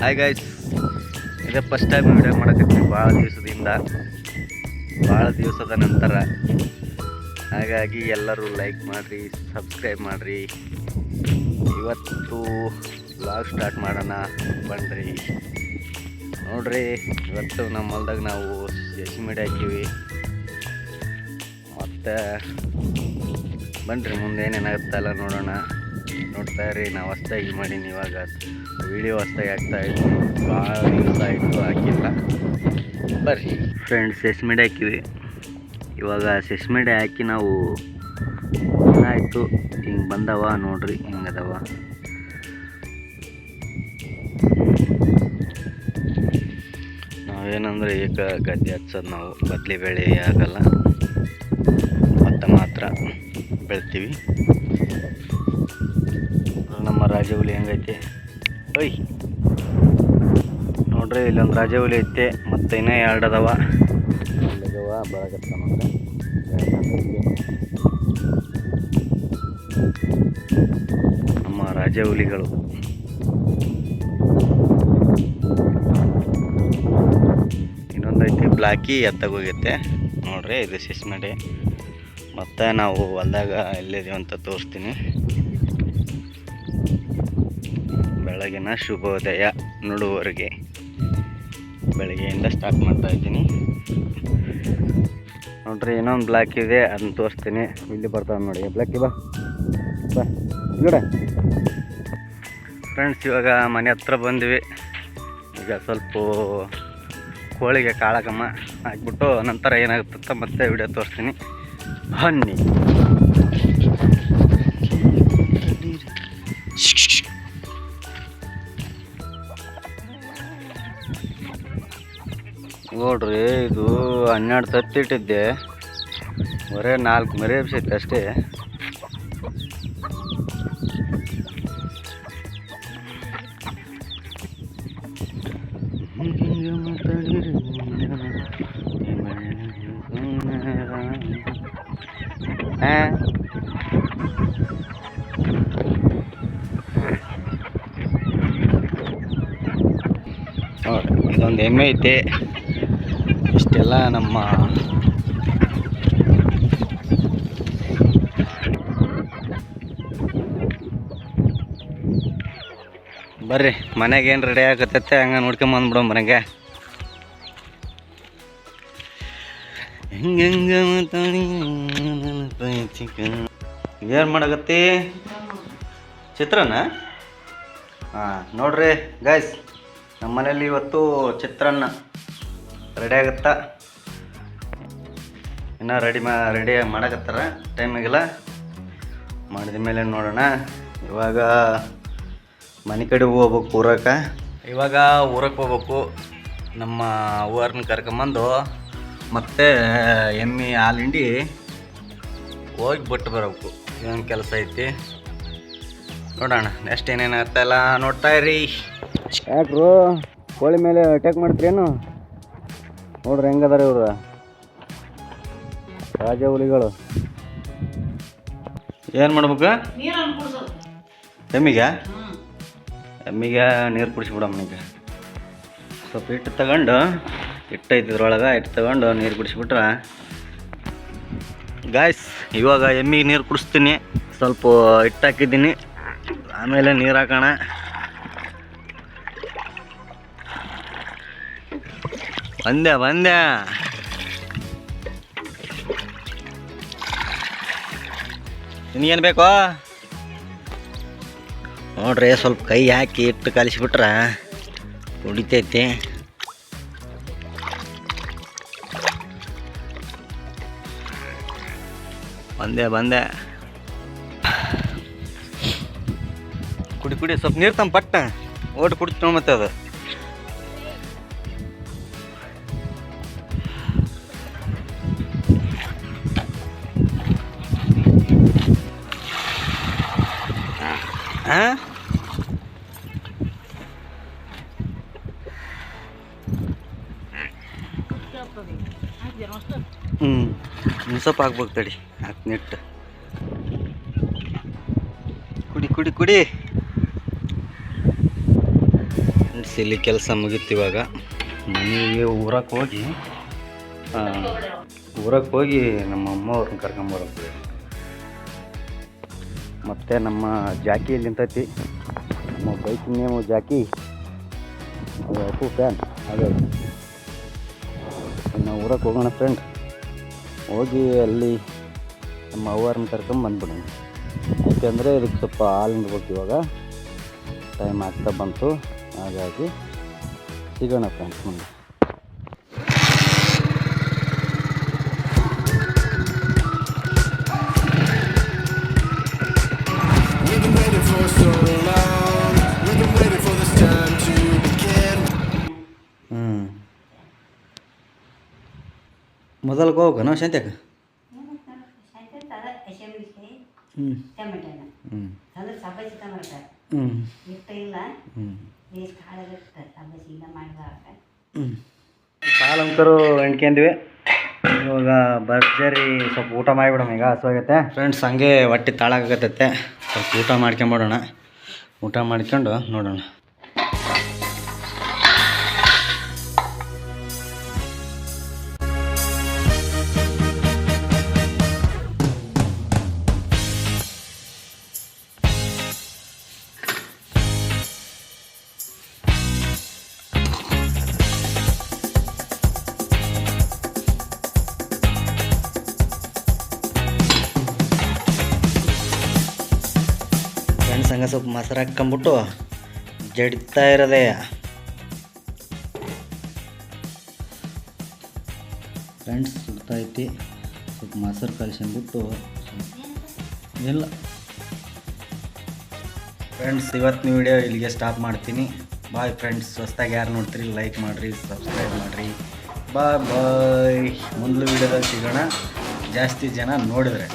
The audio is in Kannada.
ಹಾಯ್ ಗೈಸ್, ಇದೇ ಫಸ್ಟ್ ಟೈಮ್ ವಿಡಿಯೋ ಮಾಡಕತ್ತೀವಿ ಭಾಳ ದಿವಸದ ನಂತರ. ಹಾಗಾಗಿ ಎಲ್ಲರೂ ಲೈಕ್ ಮಾಡಿರಿ, ಸಬ್ಸ್ಕ್ರೈಬ್ ಮಾಡಿರಿ. ಇವತ್ತು ವ್ಲಾಗ್ ಸ್ಟಾರ್ಟ್ ಮಾಡೋಣ ಬನ್ನಿರಿ. ನೋಡ್ರಿ, ಇವತ್ತು ನಮ್ಮ ಹೊಲ್ದಾಗ ನಾವು ಸೆಸಮಿಡಿ ಹಾಕಿವಿ. ಮತ್ತು ಬನ್ನಿರಿ, ಮುಂದೆ ಏನೇನಾಗುತ್ತೆ ಎಲ್ಲ ನೋಡೋಣ. ನೋಡ್ತಾ ಇರಿ. ನಾವು ಹೊಸ್ದಾಗಿ ಮಾಡೀನಿ, ಇವಾಗ ವಿಡಿಯೋ ಹೊಸ್ದಾಗಿ ಆಗ್ತಾಯಿತ್ತು. ಭಾಳ ದಿವಸ ಆಯಿತು ಹಾಕಿಲ್ಲ. ಬರ್ರಿ ಫ್ರೆಂಡ್ಸ್, ಸೆಸಮಿಡಿ ಹಾಕಿವಿ. ಇವಾಗ ಸೆಸಮಿಡಿ ಹಾಕಿ ನಾವು ಏನಾಯಿತು ಹಿಂಗೆ ಬಂದವ ನೋಡ್ರಿ, ಹಿಂಗದವ. ನಾವೇನಂದ್ರೆ ಈಗ ಗದ್ದೆ ಹಚ್ಚೋದು, ನಾವು ಬದ್ಲಿ ಬೆಳೆ ಆಗಲ್ಲ, ಭತ್ತ ಮಾತ್ರ ಬೆಳಿತೀವಿ. ನಮ್ಮ ರಾಜಹುಲಿ ಹೆಂಗೈತೆ ಒಯ್ ನೋಡ್ರಿ, ಇಲ್ಲೊಂದು ರಾಜಹುಲಿ ಐತೆ. ಮತ್ತು ಇನ್ನೂ ಎರಡು ಅದಾವ ಬರಕತ್ತ. ನಮ್ಮ ರಾಜಹುಲಿಗಳು. ಇನ್ನೊಂದೈತಿ ಬ್ಲಾಕಿ ಎತ್ತಾಗೋಗೈತೆ ನೋಡ್ರಿ. ಇದು ಸೆಸಮಿಡಿ. ಮತ್ತು ನಾವು ಹೊಲ್ದಾಗ ಎಲ್ಲಿದ್ದೀವಿ ಅಂತ ತೋರಿಸ್ತೀನಿ. ಬೆಳಗಿನ ಶುಭೋದಯ ನೋಡುವವರೆಗೆ ಬೆಳಗ್ಗೆಯಿಂದ ಸ್ಟಾರ್ಟ್ ಮಾಡ್ತಾ ಇದ್ದೀನಿ ನೋಡ್ರಿ. ಇನ್ನೊಂದು ಬ್ಲಾಕ್ ಇದೆ, ಅದನ್ನ ತೋರಿಸ್ತೀನಿ. ಇಲ್ಲಿ ಬರ್ತಾವೆ ನೋಡಿ ಬ್ಲಾಕಿ. ಬಾ ನೋಡಿ ಫ್ರೆಂಡ್ಸ್, ಇವಾಗ ಮನೆ ಹತ್ರ ಬಂದ್ವಿ. ಈಗ ಸ್ವಲ್ಪ ಕೋಳಿಗೆ ಕಾಳಕಮ್ಮ ಹಾಕ್ಬಿಟ್ಟು ನಂತರ ಏನಾಗುತ್ತಂತ ಮತ್ತೆ ವಿಡಿಯೋ ತೋರಿಸ್ತೀನಿ. ಬನ್ನಿ. ನೋಡ್ರಿ, ಇದು 12 ತತ್ತಿಟ್ಟಿದ್ದೆ, ಬರೇ 4 ಮರಿ ಎಬ್ಸೈತೆ ಅಷ್ಟೇ. ನೋಡ್ರಿ, ಇದೊಂದು ಎಮ್ಮೆ ಐತೆ. ಇಷ್ಟೆಲ್ಲ ನಮ್ಮ ಬರ್ರಿ, ಮನೆಗೆ ಏನು ರೆಡಿ ಆಗತ್ತೈತೆ ಹಂಗೆ ನೋಡ್ಕೊಂಬಂದ್ಬಿಡೋ ಮನೆಗೆ. ಹೆಂಗೆ ಮಾತಾಡಿ ಏನು ಮಾಡಕತ್ತಿ? ಚಿತ್ರಾನ್ನ? ಹಾಂ ನೋಡ್ರಿ ಗೈಸ್, ನಮ್ಮ ಮನೇಲಿ ಇವತ್ತು ಚಿತ್ರಾನ್ನ ರೆಡಿ ಆಗುತ್ತಾ. ಇನ್ನೂ ರೆಡಿ ಮಾಡಕತ್ತಾರ, ಟೈಮಿಗೆಲ್ಲ ಮಾಡಿದ ಮೇಲೆ ನೋಡೋಣ. ಇವಾಗ ಮನೆ ಕಡೆ ಹೋಗ್ಬೇಕು, ಊರಕ್ಕೆ ಹೋಗ್ಬೇಕು. ನಮ್ಮ ಊರನ್ನ ಕರ್ಕೊಂಬಂದು ಮತ್ತೆ ಎಮ್ಮೆ ಹಾಲು ಹಿಂಡಿ ಹೋಗಿ ಬಿಟ್ಟು ಬರಬೇಕು. ಇದೊಂದು ಕೆಲಸ ಐತಿ. ನೋಡೋಣ ನೆಕ್ಸ್ಟ್ ಏನೇನಾಗ್ತಾ ಇಲ್ಲ ನೋಡ್ತಾ ಇರಿ. ಯಾಕ್ರು ಕೋಳಿ ಮೇಲೆ ಅಟ್ಯಾಕ್ ಮಾಡ್ತೀರೇನು? ನೋಡ್ರಿ ಹೆಂಗದಾರ ಇವರು ರಾಜಹುಲಿಗಳು. ಏನು ಮಾಡ್ಬೇಕು? ಎಮ್ಮಿಗೆ ನೀರು ಕುಡಿಸ್ಬಿಡಮ್ಮ. ಈಗ ಸ್ವಲ್ಪ ಹಿಟ್ಟು ತಗೊಂಡು, ಹಿಟ್ಟೈತಿದ್ರೊಳಗೆ ಹಿಟ್ಟು ತಗೊಂಡು ನೀರು ಕುಡಿಸ್ಬಿಟ್ರೆ ಗಾಯ್ಸ್. ಇವಾಗ ಎಮ್ಮಿಗೆ ನೀರು ಕುಡಿಸ್ತೀನಿ. ಸ್ವಲ್ಪ ಹಿಟ್ಟು ಹಾಕಿದ್ದೀನಿ, ಆಮೇಲೆ ನೀರು ಹಾಕೋಣ. ಬಂದೆ ನಿನಗೇನು ಬೇಕೋ ನೋಡ್ರಿ. ಸ್ವಲ್ಪ ಕೈ ಹಾಕಿ ಹಿಟ್ಟು ಕಲಿಸ್ಬಿಟ್ರೆ ಕುಡಿತೈತಿ. ಬಂದೆ ಕುಡಿ ಸ್ವಲ್ಪ ನೀರು ತಮ್ಮ ಪಟ್ಟ ಓಟ್ ಕುಡಿತು ಮತ್ತೆ ಅದು. ಸ್ವಲ್ಪ ಹಾಕ್ಬೇಕು ತಡಿ, ಹಾಕಿ ನೆಟ್ಟು ಕುಡಿ ಫ್ರೆಂಡ್ಸ್ ಇಲ್ಲಿ ಕೆಲಸ ಮುಗೀತು. ಇವಾಗ ಮನೆಗೆ ಊರಕ್ಕೆ ಹೋಗಿ ನಮ್ಮ ಅಮ್ಮ ಅವ್ರನ್ನ ಕರ್ಕೊಂಬರಂತ. ಮತ್ತು ನಮ್ಮ ಜಾಕಿ ಇಲ್ಲಿ ನಿಂತೈತಿ. ನಮ್ಮ bike name Jackie, Appu fan. ಅದೇ ನಾವು ಊರಕ್ಕೆ ಹೋಗೋಣ ಫ್ರೆಂಡ್. ಹೋಗಿ ಅಲ್ಲಿ ನಮ್ಮ ಅವ್ವರನ್ನ ಕರ್ಕೊಂಬಂದ್ಬಿಡೋಣ. ಯಾಕೆಂದರೆ ಇದಕ್ಕೆ ಸ್ವಲ್ಪ ಹಾಲು ಹಿಂಡ್ಬೇಕು. ಇವಾಗ ಟೈಮ್ ಆಗ್ತಾ ಬಂತು, ಹಾಗಾಗಿ ಸಿಗೋಣ ಫ್ರೆಂಡ್ಸ್ ಮುಂದೆ. ಮೊದಲಿಗೆ ಹೋಗೋಣ ಶಾಂತ್ಯಾಗ. ಸಾಲಂಕರು ಎಣ್ಕೊಂಡ್ವಿ. ಇವಾಗ ಭರ್ಜರಿ ಸ್ವಲ್ಪ ಊಟ ಮಾಡಿಬಿಡೋಣ. ಈಗ ಹಸುವಾಗೈತೆ ಫ್ರೆಂಡ್ಸ್, ಹಂಗೆ ಹೊಟ್ಟೆ ತಾಳಾಗತ್ತೈತೆ. ಸ್ವಲ್ಪ ಊಟ ಮಾಡ್ಕೊಂಬಿಡೋಣ. ಊಟ ಮಾಡ್ಕೊಂಡು ನೋಡೋಣ. ಹಂಗೆ ಸ್ವಲ್ಪ ಮೊಸರು ಹಾಕ್ಕೊಂಬಿಟ್ಟು ಜಡಿತಾ ಇರೋದೇ. ಫ್ರೆಂಡ್ಸ್ ಸುಡ್ತೈತಿ. ಸ್ವಲ್ಪ ಮೊಸರು ಕಲ್ಸ್ಕೊಂಡ್ಬಿಟ್ಟು ಇಲ್ಲ ಫ್ರೆಂಡ್ಸ್, ಇವತ್ತಿನ ವಿಡಿಯೋ ಇಲ್ಲಿಗೆ ಸ್ಟಾಪ್ ಮಾಡ್ತೀನಿ. Bye friends. ಹೊಸ್ದಾಗಿ ಯಾರು ನೋಡ್ತೀರಿ ಲೈಕ್ ಮಾಡಿರಿ, ಸಬ್ಸ್ಕ್ರೈಬ್ ಮಾಡಿರಿ. ಬಾಯ್ ಬಾಯ್. ಮುಂದಿನ ವಿಡಿಯೋದಲ್ಲಿ ಸಿಗೋಣ, ಜಾಸ್ತಿ ಜನ ನೋಡಿದ್ರೆ.